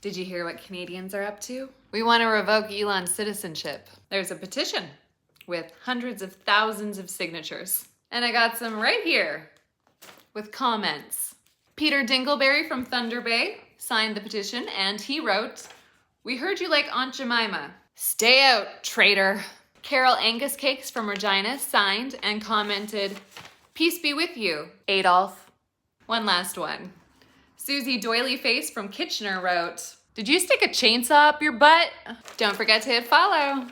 Did you hear what Canadians are up to? We want to revoke Elon's citizenship. There's a petition with hundreds of thousands of signatures. And I got some right here with comments. Peter Dingleberry from Thunder Bay signed the petition and he wrote, "We heard you like Aunt Jemima. Stay out, traitor." Carol Angus Cakes from Regina signed and commented, "Peace be with you, Adolf." One last one. Susie Doily Face from Kitchener wrote, "Did you stick a chainsaw up your butt?" Don't forget to hit follow.